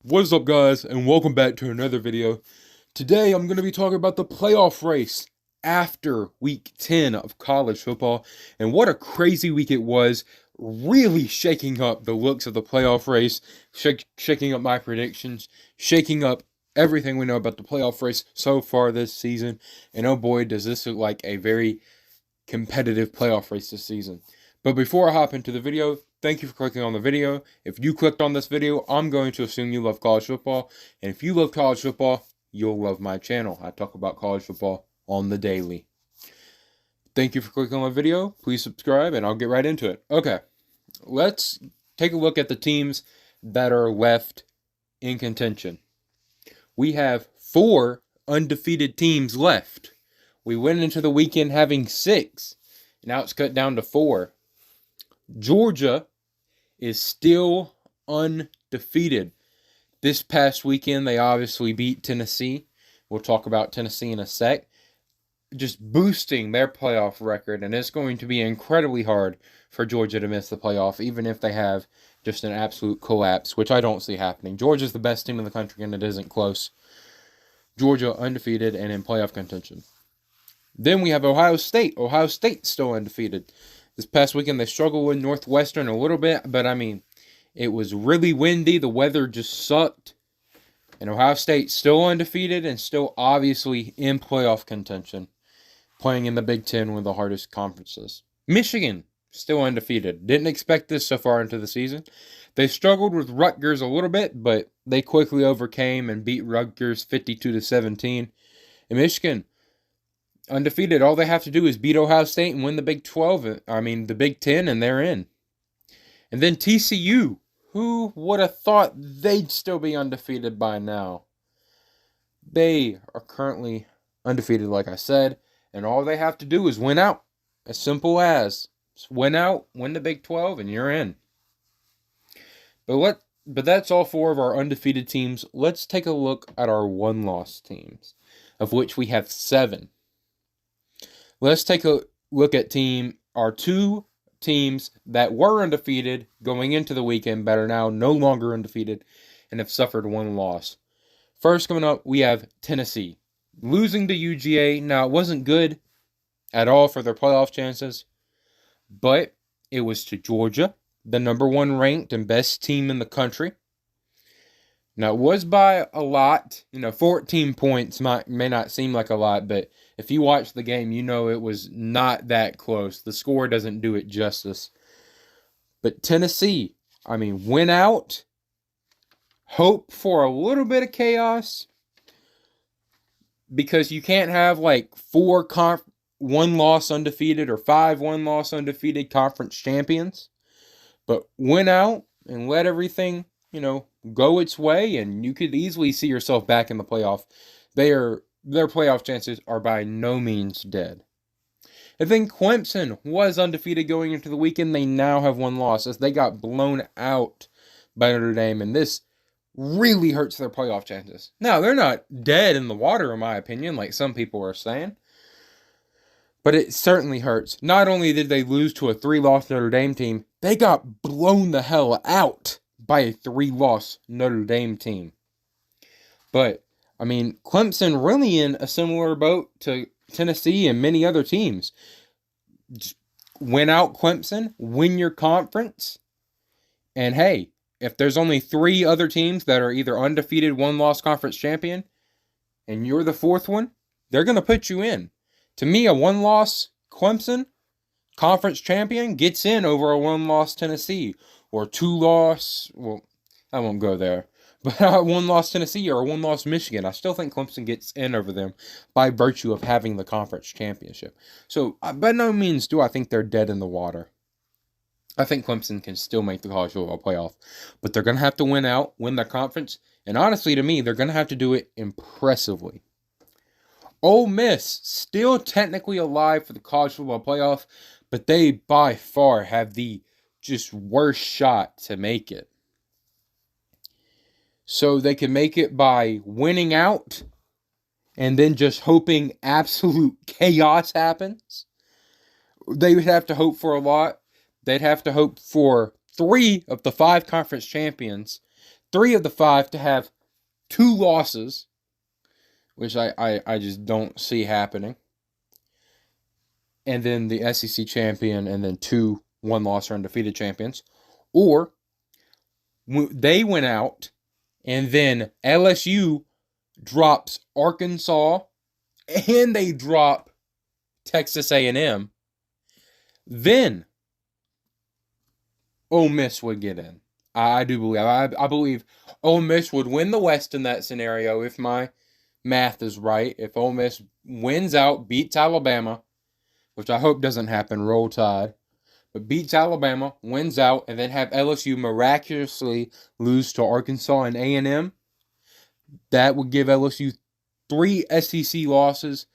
What is up, guys, and welcome back to another video. Today I'm going to be talking about the playoff race after week 10 of college football, and what a crazy week it was, really shaking up the looks of the playoff race, shaking up my predictions, shaking up everything we know about the playoff race so far this season, and oh boy, does this look like a very competitive playoff race this season. But before I hop into the video, thank you for clicking on the video. If you clicked on this video, I'm going to assume you love college football. And if you love college football, you'll love my channel. I talk about college football on the daily. Thank you for clicking on the video. Please subscribe, and I'll get right into it. Okay, let's take a look at the teams that are left in contention. We have 4 undefeated teams left. We went into the weekend having 6. Now it's cut down to 4. Georgia is still undefeated. This past weekend, they obviously beat Tennessee. We'll talk about Tennessee in a sec. Just boosting their playoff record, and it's going to be incredibly hard for Georgia to miss the playoff, even if they have just an absolute collapse, which I don't see happening. Georgia's the best team in the country, and it isn't close. Georgia undefeated and in playoff contention. Then we have Ohio State. Ohio State's still undefeated. This past weekend, they struggled with Northwestern a little bit, but I mean, it was really windy. The weather just sucked. And Ohio State still undefeated and still obviously in playoff contention, playing in the Big Ten, one of the hardest conferences. Michigan, still undefeated. Didn't expect this so far into the season. They struggled with Rutgers a little bit, but they quickly overcame and beat Rutgers 52-17. And Michigan, undefeated. All they have to do is beat Ohio State and win the Big Ten, and they're in. And then TCU, who would have thought they'd still be undefeated by now? They are currently undefeated, like I said, and all they have to do is win out. As simple as just win out, win the Big 12, and you're in. But that's all 4 of our undefeated teams. Let's take a look at our one-loss teams, of which we have 7. Let's take a look at our 2 teams that were undefeated going into the weekend, but are now no longer undefeated and have suffered 1 loss. First, coming up, we have Tennessee. Losing to UGA. Now, it wasn't good at all for their playoff chances, but it was to Georgia, the number 1 ranked and best team in the country. Now, it was by a lot. 14 points may not seem like a lot, but if you watch the game, you know it was not that close. The score doesn't do it justice. But Tennessee, went out, hope for a little bit of chaos, because you can't have 4 one-loss undefeated or 5 one-loss undefeated conference champions. But went out and let everything, go its way, and you could easily see yourself back in the playoff. Their playoff chances are by no means dead. And then Clemson was undefeated going into the weekend. They now have 1 loss as they got blown out by Notre Dame, and this really hurts their playoff chances. Now, they're not dead in the water, in my opinion, like some people are saying, but it certainly hurts. Not only did they lose to a 3-loss Notre Dame team, they got blown the hell out by a 3-loss Notre Dame team. But, Clemson really in a similar boat to Tennessee and many other teams. Just win out Clemson, win your conference, and hey, if there's only 3 other teams that are either undefeated 1-loss conference champion, and you're the 4th one, they're going to put you in. To me, a 1-loss Clemson conference champion gets in over a 1-loss Tennessee, or 2-loss, well, I won't go there, but a 1-loss Tennessee or a 1-loss Michigan. I still think Clemson gets in over them by virtue of having the conference championship. So, by no means do I think they're dead in the water. I think Clemson can still make the college football playoff, but they're going to have to win out, win their conference, and honestly, to me, they're going to have to do it impressively. Ole Miss, still technically alive for the college football playoff, but they by far have the just worst shot to make it. So they can make it by winning out and then just hoping absolute chaos happens. They would have to hope for a lot. They'd have to hope for 3 of the 5 conference champions 3 of the 5 to have 2 losses, which I just don't see happening. And then the SEC champion, and then 2 one-loss or undefeated champions. Or they went out, and then LSU drops Arkansas, and they drop Texas A&M. Then Ole Miss would get in. I do believe. I believe Ole Miss would win the West in that scenario if my math is right. If Ole Miss wins out, beats Alabama, which I hope doesn't happen, roll tide, but beats Alabama, wins out, and then have LSU miraculously lose to Arkansas and A&M, that would give LSU 3 SEC losses,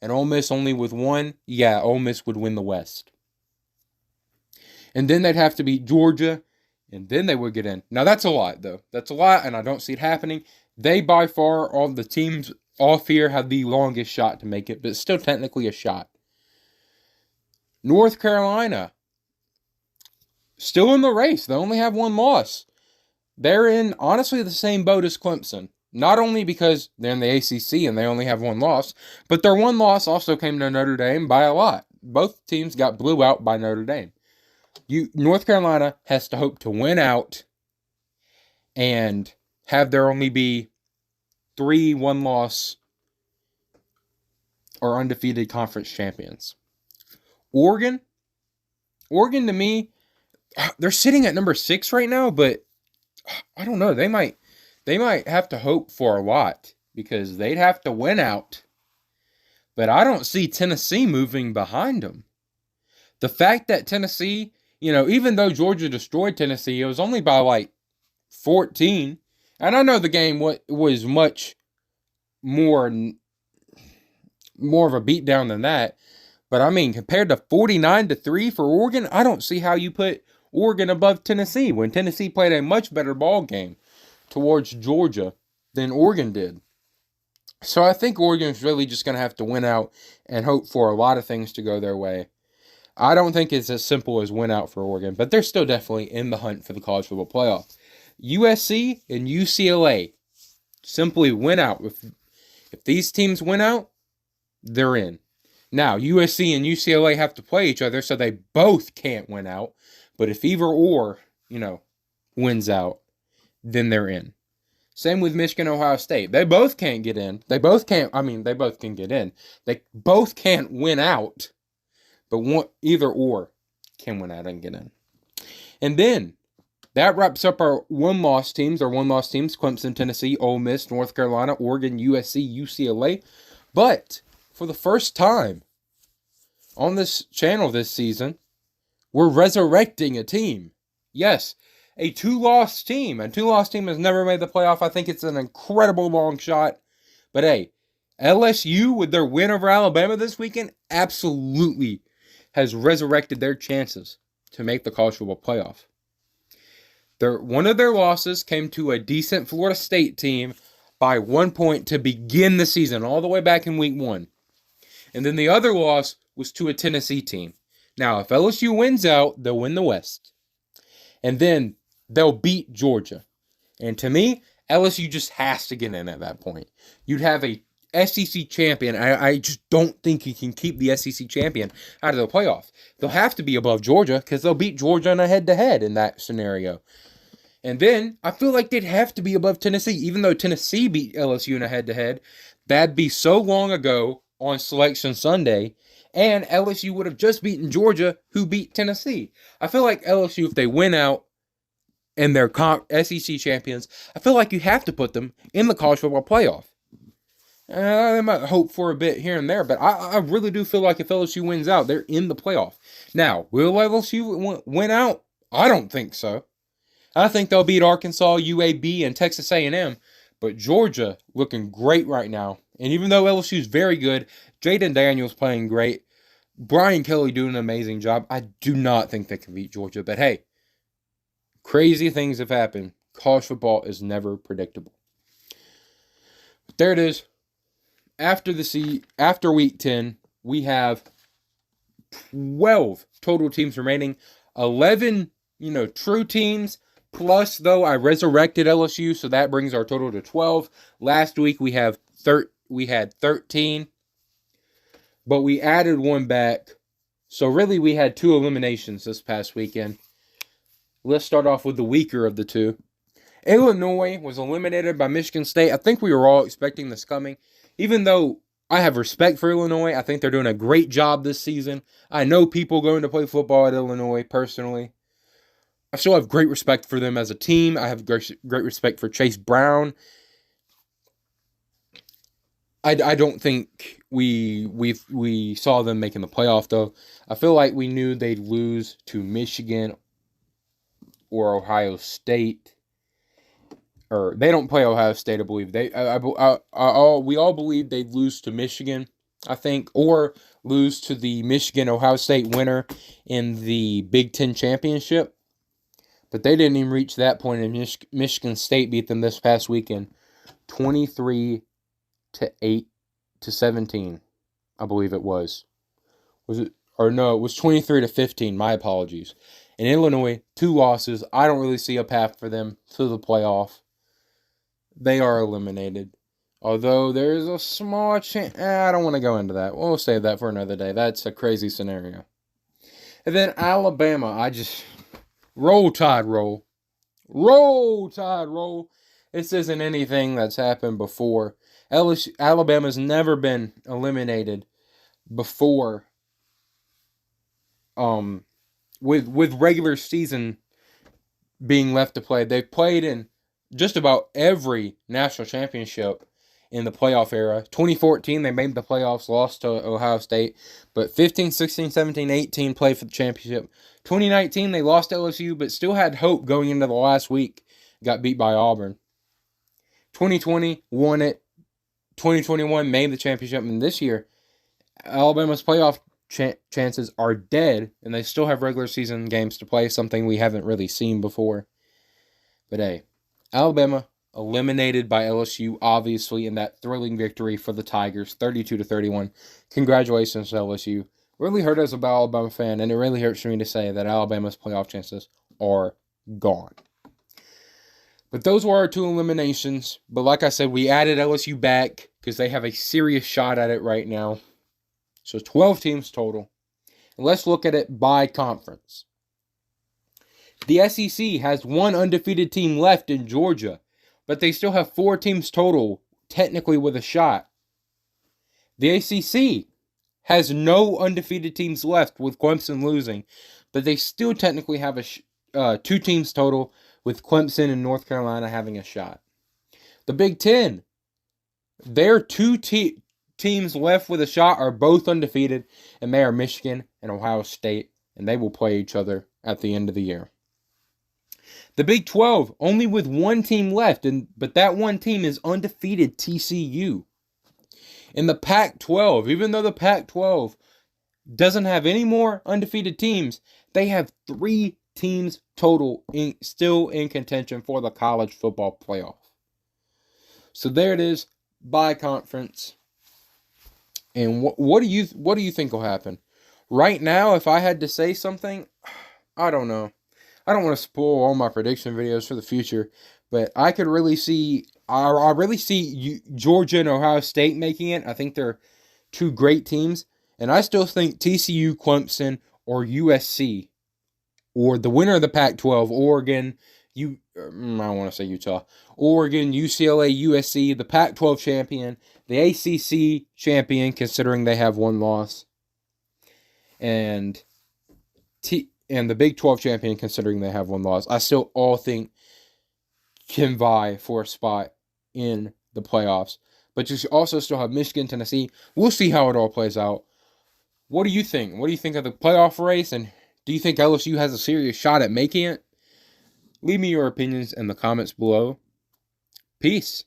and Ole Miss only with 1. Yeah, Ole Miss would win the West. And then they'd have to beat Georgia, and then they would get in. Now, that's a lot, though. That's a lot, and I don't see it happening. They, by far, all the teams off here have the longest shot to make it, but it's still technically a shot. North Carolina, still in the race. They only have 1 loss. They're in, honestly, the same boat as Clemson. Not only because they're in the ACC and they only have 1 loss, but their 1 loss also came to Notre Dame by a lot. Both teams got blew out by Notre Dame. North Carolina has to hope to win out and have there only be 3 one-loss or undefeated conference champions. Oregon to me, they're sitting at number 6 right now, but I don't know. They might have to hope for a lot because they'd have to win out. But I don't see Tennessee moving behind them. The fact that Tennessee, even though Georgia destroyed Tennessee, it was only by like 14. And I know the game was much more of a beatdown than that. But I mean, compared to 49-3 for Oregon, I don't see how you put Oregon above Tennessee when Tennessee played a much better ball game towards Georgia than Oregon did. So I think Oregon's really just going to have to win out and hope for a lot of things to go their way. I don't think it's as simple as win out for Oregon, but they're still definitely in the hunt for the college football playoff. USC and UCLA simply win out. If these teams win out, they're in. Now, USC and UCLA have to play each other, so they both can't win out. But if either or, wins out, then they're in. Same with Michigan, Ohio State. They both can't get in. They both can get in. They both can't win out. But either or can win out and get in. And then, that wraps up our one-loss teams. Clemson, Tennessee, Ole Miss, North Carolina, Oregon, USC, UCLA. But for the first time on this channel this season, we're resurrecting a team. Yes, a 2-loss team. A 2-loss team has never made the playoff. I think it's an incredible long shot. But hey, LSU with their win over Alabama this weekend absolutely has resurrected their chances to make the college football playoff. One of their losses came to a decent Florida State team by 1 point to begin the season, all the way back in week 1. And then the other loss was to a Tennessee team. Now, if LSU wins out, they'll win the West. And then they'll beat Georgia. And to me, LSU just has to get in at that point. You'd have a SEC champion. I just don't think you can keep the SEC champion out of the playoff. They'll have to be above Georgia because they'll beat Georgia in a head-to-head in that scenario. And then I feel like they'd have to be above Tennessee. Even though Tennessee beat LSU in a head-to-head, that'd be so long ago on Selection Sunday. And LSU would have just beaten Georgia, who beat Tennessee. I feel like LSU, if they win out and they're SEC champions, I feel like you have to put them in the college football playoff. They might hope for a bit here and there, but I really do feel like if LSU wins out, they're in the playoff. Now, will LSU win out? I don't think so. I think they'll beat Arkansas, UAB, and Texas A&M, but Georgia looking great right now. And even though LSU is very good, Jaden Daniels playing great, Brian Kelly doing an amazing job, I do not think they can beat Georgia. But hey, crazy things have happened. College football is never predictable. But there it is. After week 10, we have 12 total teams remaining. 11, true teams, plus, though, I resurrected LSU, so that brings our total to 12. Last week we had 13, but we added one back. So really, we had 2 eliminations this past weekend. Let's start off with the weaker of the 2. Illinois was eliminated by Michigan State. I think we were all expecting this coming. Even though I have respect for Illinois, I think they're doing a great job this season. I know people going to play football at Illinois personally. I still have great respect for them as a team. I have great respect for Chase Brown. I don't think we saw them making the playoff, though. I feel like we knew they'd lose to Michigan or Ohio State. Or they don't play Ohio State, I believe. We all believed they'd lose to Michigan, I think, or lose to the Michigan-Ohio State winner in the Big Ten championship. But they didn't even reach that point, and Michigan State beat them this past weekend, 23-8 to 17, I believe it was. Was it? Or no, it was 23-15. My apologies. In Illinois, 2 losses. I don't really see a path for them to the playoff. They are eliminated. Although there is a small chance. I don't want to go into that. We'll save that for another day. That's a crazy scenario. And then Alabama. Roll Tide, roll. Roll Tide, roll. This isn't anything that's happened before. Alabama's never been eliminated before. With regular season being left to play. They've played in just about every national championship in the playoff era. 2014, they made the playoffs, lost to Ohio State. But 15, 16, 17, 18 played for the championship. 2019, they lost to LSU, but still had hope going into the last week. Got beat by Auburn. 2020, won it. 2021, made the championship. And this year, Alabama's playoff chances are dead, and they still have regular season games to play, something we haven't really seen before. But hey, Alabama eliminated by LSU, obviously, in that thrilling victory for the Tigers, 32-31. Congratulations to LSU. Really hurt as an Alabama fan, and it really hurts me to say that Alabama's playoff chances are gone. But those were our 2 eliminations. But like I said, we added LSU back because they have a serious shot at it right now. So 12 teams total. And let's look at it by conference. The SEC has 1 undefeated team left in Georgia, but they still have 4 teams total, technically with a shot. The ACC has no undefeated teams left, with Clemson losing, but they still technically have 2 teams total, with Clemson and North Carolina having a shot. The Big Ten, their 2 teams left with a shot are both undefeated, and they are Michigan and Ohio State, and they will play each other at the end of the year. The Big 12, only with 1 team left, but that 1 team is undefeated TCU. In the Pac-12, even though the Pac-12 doesn't have any more undefeated teams, they have 3 teams total still in contention for the college football playoff. So there it is, by conference. And what do you think will happen? Right now, if I had to say something, I don't know. I don't want to spoil all my prediction videos for the future, but I could really see, I really see Georgia and Ohio State making it. I think they're 2 great teams, and I still think TCU, Clemson, or USC, or the winner of the Pac-12, Oregon, I want to say Utah, Oregon, UCLA, USC, the Pac-12 champion, the ACC champion, considering they have 1 loss, and the Big 12 champion, considering they have 1 loss. I still all think can vie for a spot in the playoffs. But you also still have Michigan, Tennessee. We'll see how it all plays out. What do you think? What do you think of the playoff race? And do you think LSU has a serious shot at making it? Leave me your opinions in the comments below. Peace.